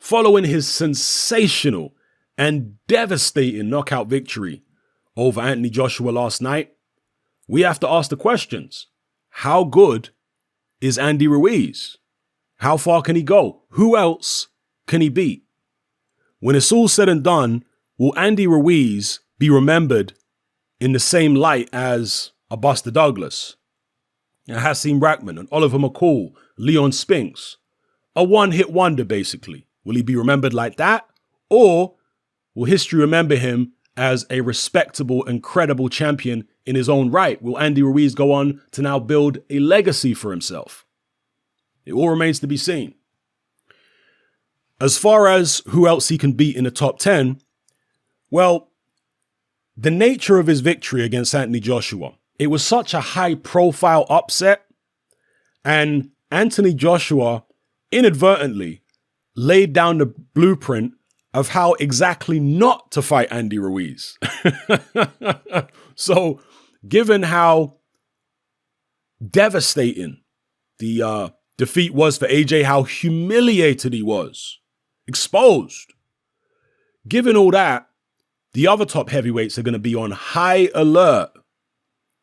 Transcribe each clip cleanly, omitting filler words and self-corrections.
Following his sensational and devastating knockout victory over Anthony Joshua last night, we have to ask the questions. How good is Andy Ruiz? How far can he go? Who else can he beat? When it's all said and done, will Andy Ruiz be remembered in the same light as a Buster Douglas, a Hasim Rahman, an Oliver McCall, Leon Spinks? A one-hit wonder, basically. Will he be remembered like that? Or will history remember him as a respectable and credible champion in his own right? Will Andy Ruiz go on to now build a legacy for himself? It all remains to be seen. As far as who else he can beat in the top 10, well, the nature of his victory against Anthony Joshua, it was such a high-profile upset, and Anthony Joshua inadvertently laid down the blueprint of how exactly not to fight Andy Ruiz. So, given how devastating the defeat was for AJ, how humiliated he was, exposed, given all that, the other top heavyweights are going to be on high alert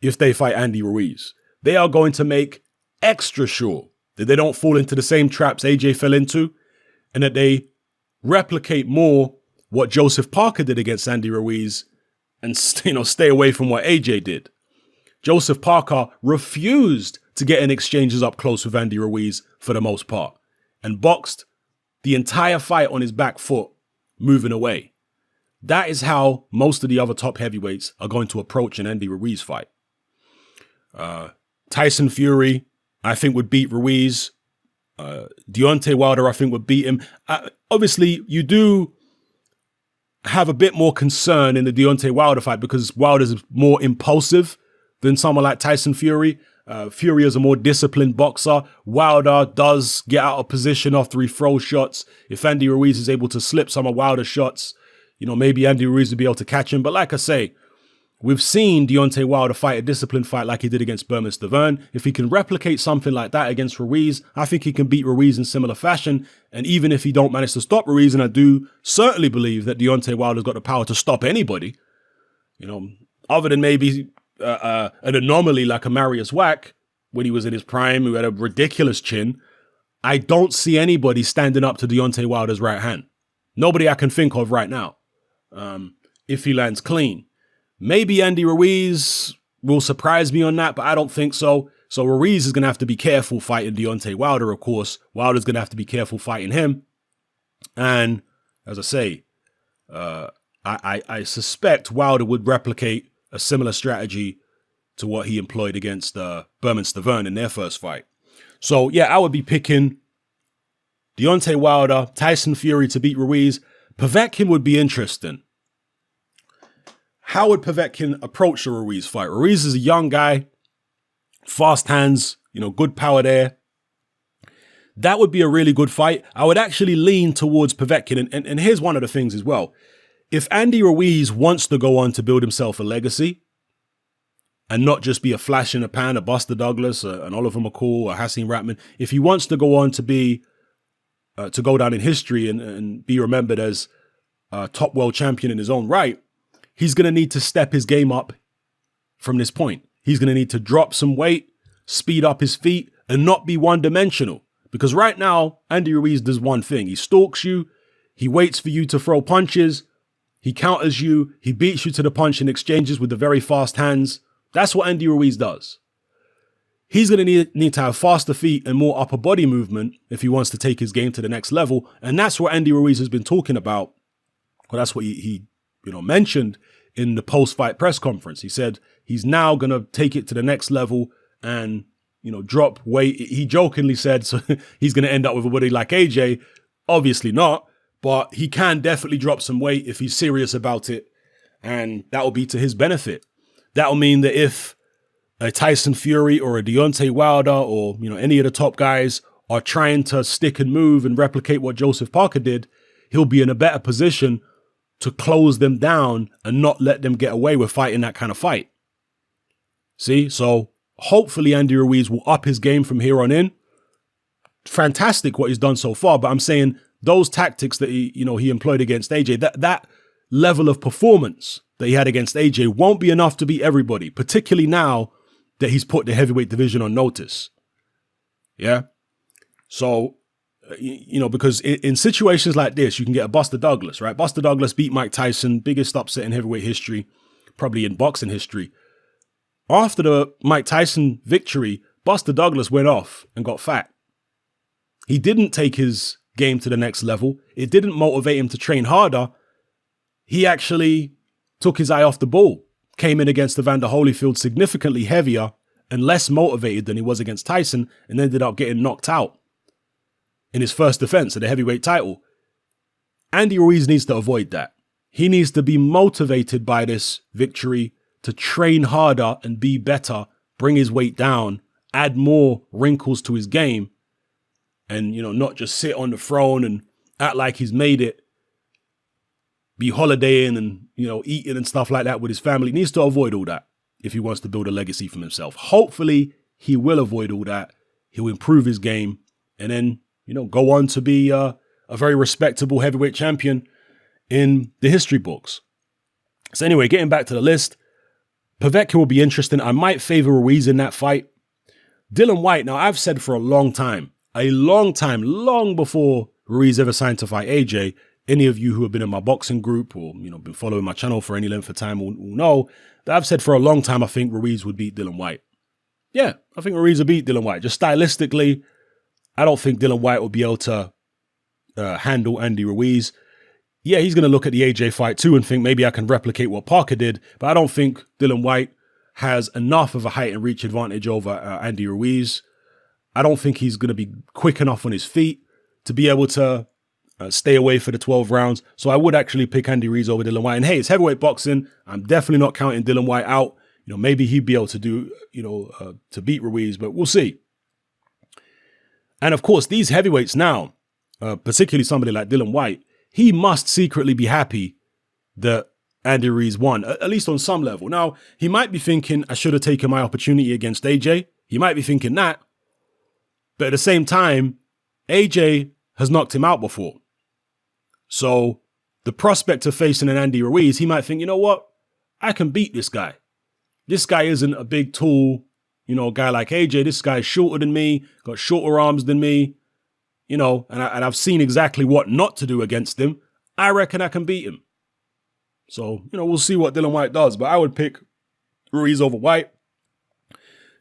if they fight Andy Ruiz. They are going to make extra sure that they don't fall into the same traps AJ fell into, and that they replicate more what Joseph Parker did against Andy Ruiz and stay away from what AJ did. Joseph Parker refused to get in exchanges up close with Andy Ruiz for the most part and boxed the entire fight on his back foot, moving away. That is how most of the other top heavyweights are going to approach an Andy Ruiz fight. Tyson Fury, I think, would beat Ruiz. Deontay Wilder, I think, would beat him. Obviously, you do have a bit more concern in the Deontay Wilder fight because Wilder is more impulsive than someone like Tyson Fury. Fury is a more disciplined boxer. Wilder does get out of position after he throws shots. If Andy Ruiz is able to slip some of Wilder's shots, maybe Andy Ruiz would be able to catch him. But like I say, we've seen Deontay Wilder fight a disciplined fight like he did against Bermane-Stiverne. If he can replicate something like that against Ruiz, I think he can beat Ruiz in similar fashion. And even if he don't manage to stop Ruiz, and I do certainly believe that Deontay Wilder's got the power to stop anybody, other than maybe an anomaly like a Marius Wack when he was in his prime, who had a ridiculous chin, I don't see anybody standing up to Deontay Wilder's right hand. Nobody I can think of right now, if he lands clean. Maybe Andy Ruiz will surprise me on that, but I don't think so. So Ruiz is going to have to be careful fighting Deontay Wilder, of course. Wilder's going to have to be careful fighting him. And as I say, I suspect Wilder would replicate a similar strategy to what he employed against Bermane-Stiverne in their first fight. So yeah, I would be picking Deontay Wilder, Tyson Fury to beat Ruiz. Povetkin would be interesting. How would Povetkin approach the Ruiz fight? Ruiz is a young guy, fast hands, good power there. That would be a really good fight. I would actually lean towards Povetkin. And here's one of the things as well. If Andy Ruiz wants to go on to build himself a legacy and not just be a flash in the pan, a Buster Douglas, an Oliver McCall, a Hasim Rahman, if he wants to go on to be, to go down in history and be remembered as a top world champion in his own right, he's going to need to step his game up from this point. He's going to need to drop some weight, speed up his feet, and not be one-dimensional. Because right now, Andy Ruiz does one thing. He stalks you, he waits for you to throw punches, he counters you, he beats you to the punch in exchanges with the very fast hands. That's what Andy Ruiz does. He's going to need to have faster feet and more upper body movement if he wants to take his game to the next level. And that's what Andy Ruiz has been talking about. Well, that's what he mentioned in the post-fight press conference. He said he's now going to take it to the next level and, drop weight. He jokingly said so he's going to end up with a body like AJ. Obviously not, but he can definitely drop some weight if he's serious about it. And that will be to his benefit. That will mean that if a Tyson Fury or a Deontay Wilder or, any of the top guys are trying to stick and move and replicate what Joseph Parker did, he'll be in a better position to close them down and not let them get away with fighting that kind of fight. See? So hopefully Andy Ruiz will up his game from here on in. Fantastic what he's done so far, but I'm saying those tactics that he employed against AJ, that level of performance that he had against AJ won't be enough to beat everybody, particularly now that he's put the heavyweight division on notice. Yeah. So, because in situations like this, you can get a Buster Douglas, right? Buster Douglas beat Mike Tyson, biggest upset in heavyweight history, probably in boxing history. After the Mike Tyson victory, Buster Douglas went off and got fat. He didn't take his game to the next level. It didn't motivate him to train harder. He actually took his eye off the ball, came in against Evander Holyfield significantly heavier and less motivated than he was against Tyson, and ended up getting knocked out in his first defense of the heavyweight title. Andy Ruiz needs to avoid that. He needs to be motivated by this victory to train harder and be better, bring his weight down, add more wrinkles to his game, and, not just sit on the throne and act like he's made it, be holidaying and, eating and stuff like that with his family. He needs to avoid all that if he wants to build a legacy for himself. Hopefully, he will avoid all that. He'll improve his game and then, go on to be a very respectable heavyweight champion in the history books. So anyway, getting back to the list, Povetkin will be interesting. I might favor Ruiz in that fight. Dylan White, now I've said for a long time, long before Ruiz ever signed to fight AJ, any of you who have been in my boxing group or, been following my channel for any length of time will know that I've said for a long time I think Ruiz would beat Dylan White. Yeah, I think Ruiz would beat Dylan White. Just stylistically, I don't think Dylan White will be able to handle Andy Ruiz. Yeah, he's going to look at the AJ fight too and think maybe I can replicate what Parker did, but I don't think Dylan White has enough of a height and reach advantage over Andy Ruiz. I don't think he's going to be quick enough on his feet to be able to stay away for the 12 rounds. So I would actually pick Andy Ruiz over Dylan White. And hey, it's heavyweight boxing. I'm definitely not counting Dylan White out. Maybe he'd be able to do, to beat Ruiz, but we'll see. And of course, these heavyweights now, particularly somebody like Dylan White, he must secretly be happy that Andy Ruiz won, at least on some level. Now, he might be thinking, I should have taken my opportunity against AJ. He might be thinking that. But at the same time, AJ has knocked him out before. So the prospect of facing an Andy Ruiz, he might think, you know what? I can beat this guy. This guy isn't a big, tall, guy like AJ. This guy's shorter than me, got shorter arms than me, and I've seen exactly what not to do against him. I reckon I can beat him. So, we'll see what Dylan White does, but I would pick Ruiz over White.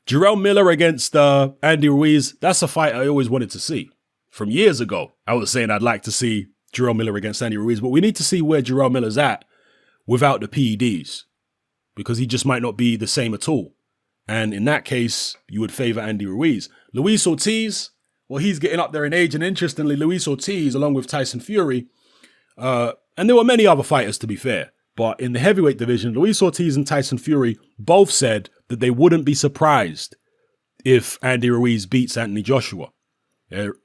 Jarrell Miller against Andy Ruiz, that's a fight I always wanted to see. From years ago, I was saying I'd like to see Jarrell Miller against Andy Ruiz, but we need to see where Jarrell Miller's at without the PEDs, because he just might not be the same at all. And in that case, you would favor Andy Ruiz. Luis Ortiz, well, he's getting up there in age, and interestingly, Luis Ortiz, along with Tyson Fury, and there were many other fighters, to be fair, but in the heavyweight division, Luis Ortiz and Tyson Fury both said that they wouldn't be surprised if Andy Ruiz beats Anthony Joshua.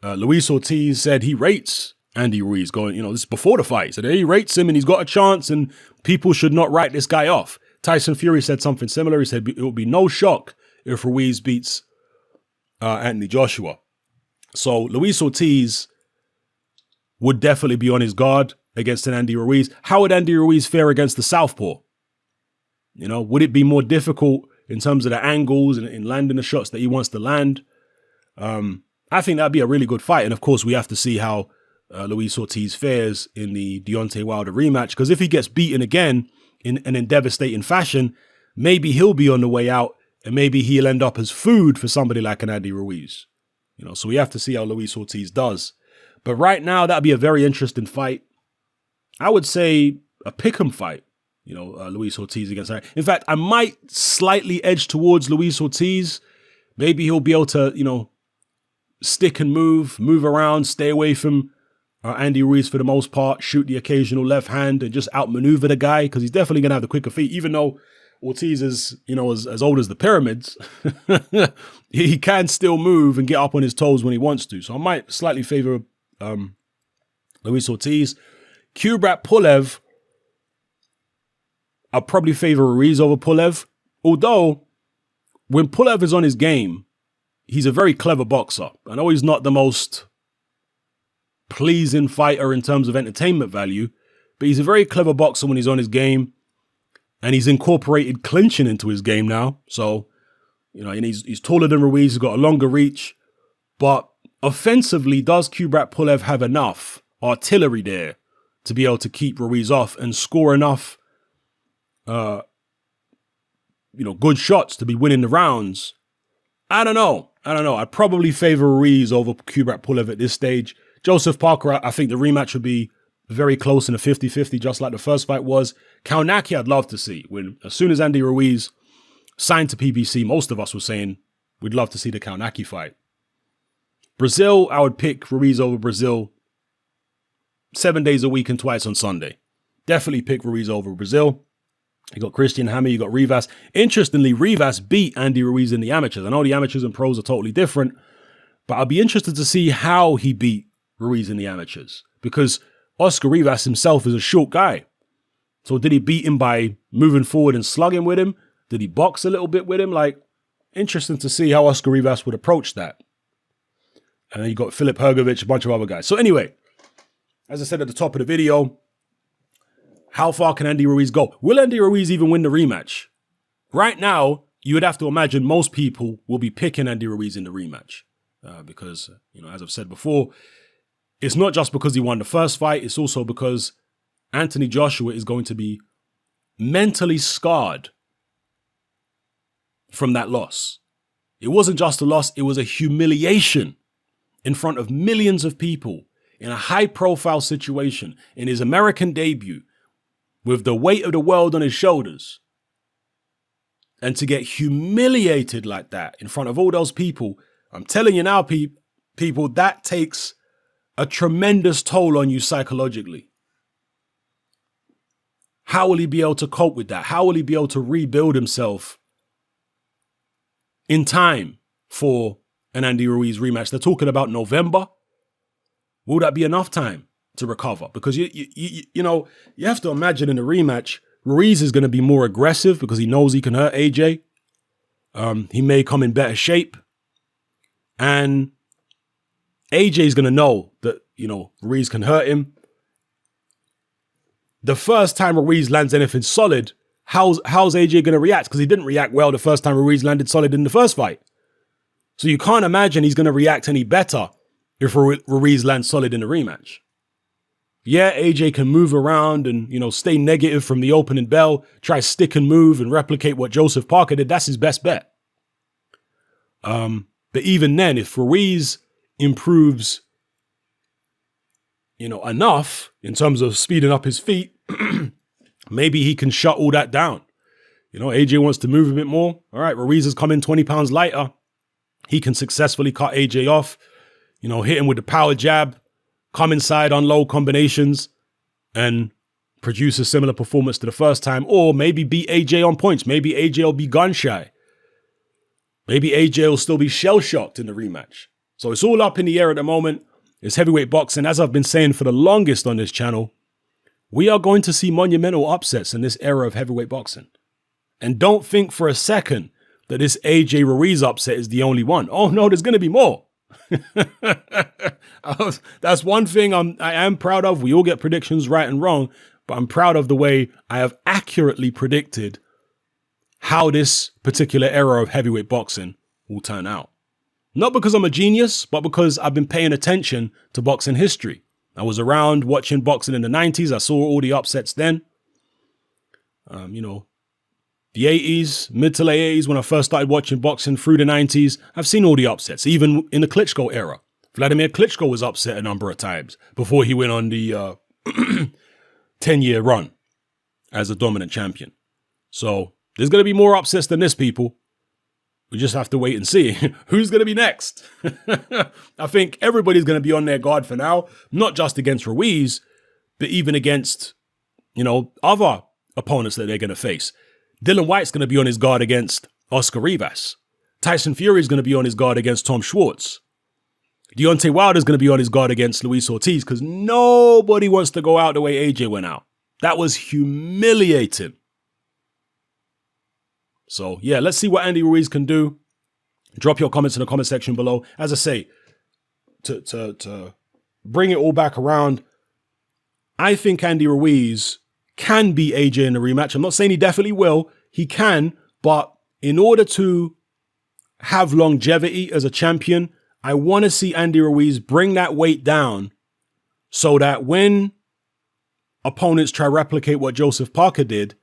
Luis Ortiz said he rates Andy Ruiz going, this is before the fight. He said he rates him and he's got a chance and people should not write this guy off. Tyson Fury said something similar. He said it would be no shock if Ruiz beats Anthony Joshua. So Luis Ortiz would definitely be on his guard against an Andy Ruiz. How would Andy Ruiz fare against the southpaw? Would it be more difficult in terms of the angles and in landing the shots that he wants to land? I think that'd be a really good fight. And of course, we have to see how Luis Ortiz fares in the Deontay Wilder rematch, because if he gets beaten again in devastating fashion, maybe he'll be on the way out and maybe he'll end up as food for somebody like an Andy Ruiz. So we have to see how Luis Ortiz does. But right now, that'd be a very interesting fight. I would say a pick'em fight, Luis Ortiz against Andy. In fact, I might slightly edge towards Luis Ortiz. Maybe he'll be able to, stick and move around, stay away from Andy Ruiz for the most part, shoot the occasional left hand and just outmaneuver the guy, because he's definitely going to have the quicker feet. Even though Ortiz is, as old as the pyramids, he can still move and get up on his toes when he wants to. So I might slightly favor Luis Ortiz. Kubrat Pulev, I'll probably favor Ruiz over Pulev. Although, when Pulev is on his game, he's a very clever boxer. I know he's not the most pleasing fighter in terms of entertainment value, but he's a very clever boxer when he's on his game, and he's incorporated clinching into his game now. So, and he's taller than Ruiz, he's got a longer reach, but offensively, does Kubrat Pulev have enough artillery there to be able to keep Ruiz off and score enough, good shots to be winning the rounds? I don't know. I'd probably favor Ruiz over Kubrat Pulev at this stage. Joseph Parker, I think the rematch would be very close in a 50-50, just like the first fight was. Kaunaki, I'd love to see. As soon as Andy Ruiz signed to PBC, most of us were saying we'd love to see the Kaunaki fight. Brazil, I would pick Ruiz over Brazil 7 days a week and twice on Sunday. Definitely pick Ruiz over Brazil. You got Christian Hammer, you got Rivas. Interestingly, Rivas beat Andy Ruiz in the amateurs. I know the amateurs and pros are totally different, but I'll be interested to see how he beat Ruiz in the amateurs, because Oscar Rivas himself is a short guy. So did he beat him by moving forward and slugging with him? Did he box a little bit with him? Interesting to see how Oscar Rivas would approach that. And then you got Filip Hrgović, a bunch of other guys. So anyway, as I said at the top of the video, how far can Andy Ruiz go? Will Andy Ruiz even win the rematch? Right now, you would have to imagine most people will be picking Andy Ruiz in the rematch. Because, as I've said before, it's not just because he won the first fight, it's also because Anthony Joshua is going to be mentally scarred from that loss. It wasn't just a loss, it was a humiliation in front of millions of people in a high-profile situation in his American debut with the weight of the world on his shoulders. And to get humiliated like that in front of all those people, I'm telling you now, people, that takes a tremendous toll on you psychologically. How will he be able to cope with that? How will he be able to rebuild himself in time for an Andy Ruiz rematch? They're talking about November. Will that be enough time to recover? Because you have to imagine in the rematch, Ruiz is going to be more aggressive because he knows he can hurt AJ. He may come in better shape. And AJ is going to know that, Ruiz can hurt him. The first time Ruiz lands anything solid, how's AJ going to react? Because he didn't react well the first time Ruiz landed solid in the first fight. So you can't imagine he's going to react any better if Ruiz lands solid in the rematch. Yeah, AJ can move around and, stay negative from the opening bell, try stick and move and replicate what Joseph Parker did. That's his best bet. But even then, if Ruiz improves, enough in terms of speeding up his feet, maybe he can shut all that down. AJ wants to move a bit more. All right, Ruiz has come in 20 pounds lighter. He can successfully cut AJ off, hit him with the power jab, come inside on low combinations and produce a similar performance to the first time, or maybe beat AJ on points. Maybe AJ will be gun shy. Maybe AJ will still be shell-shocked in the rematch. So it's all up in the air at the moment. It's heavyweight boxing. As I've been saying for the longest on this channel, we are going to see monumental upsets in this era of heavyweight boxing. And don't think for a second that this AJ Ruiz upset is the only one. Oh no, there's going to be more. That's one thing I am proud of. We all get predictions right and wrong, but I'm proud of the way I have accurately predicted how this particular era of heavyweight boxing will turn out. Not because I'm a genius, but because I've been paying attention to boxing history. I was around watching boxing in the 90s. I saw all the upsets then. The 80s, mid to late 80s, when I first started watching boxing through the 90s, I've seen all the upsets, even in the Klitschko era. Vladimir Klitschko was upset a number of times before he went on the 10-year run as a dominant champion. So there's going to be more upsets than this, people. We just have to wait and see who's going to be next. I think everybody's going to be on their guard for now, not just against Ruiz, but even against, other opponents that they're going to face. Dylan White's going to be on his guard against Oscar Rivas. Tyson Fury's going to be on his guard against Tom Schwartz. Deontay Wilder's going to be on his guard against Luis Ortiz because nobody wants to go out the way AJ went out. That was humiliating. So, yeah, let's see what Andy Ruiz can do. Drop your comments in the comment section below. As I say, to bring it all back around. I think Andy Ruiz can beat AJ in a rematch. I'm not saying he definitely will. He can, but in order to have longevity as a champion, I want to see Andy Ruiz bring that weight down so that when opponents try to replicate what Joseph Parker did,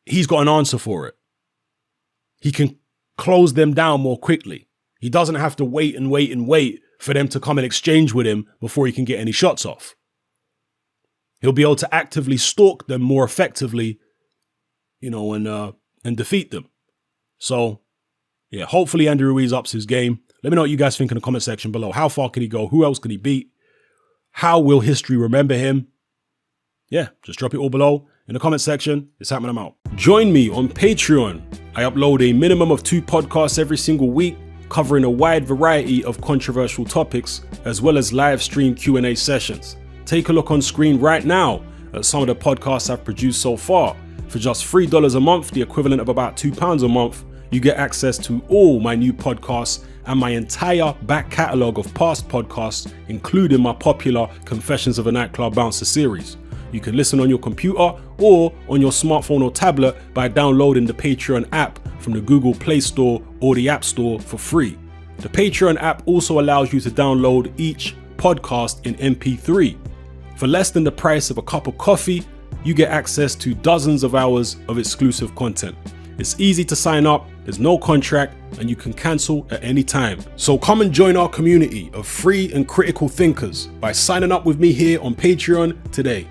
he's got an answer for it. He can close them down more quickly. He doesn't have to wait and wait and wait for them to come and exchange with him before he can get any shots off. He'll be able to actively stalk them more effectively, and defeat them. So, yeah, hopefully Andy Ruiz ups his game. Let me know what you guys think in the comment section below. How far can he go? Who else can he beat? How will history remember him? Yeah, just drop it all below in the comment section. It's happening. I'm out. Join me on Patreon. I upload a minimum of 2 podcasts every single week, covering a wide variety of controversial topics, as well as live stream Q&A sessions. Take a look on screen right now at some of the podcasts I've produced so far. For just $3 a month, the equivalent of about £2 a month, you get access to all my new podcasts and my entire back catalogue of past podcasts, including my popular Confessions of a Nightclub Bouncer series. You can listen on your computer or on your smartphone or tablet by downloading the Patreon app from the Google Play Store or the App Store for free. The Patreon app also allows you to download each podcast in MP3. For less than the price of a cup of coffee, you get access to dozens of hours of exclusive content. It's easy to sign up, there's no contract, and you can cancel at any time. So come and join our community of free and critical thinkers by signing up with me here on Patreon today.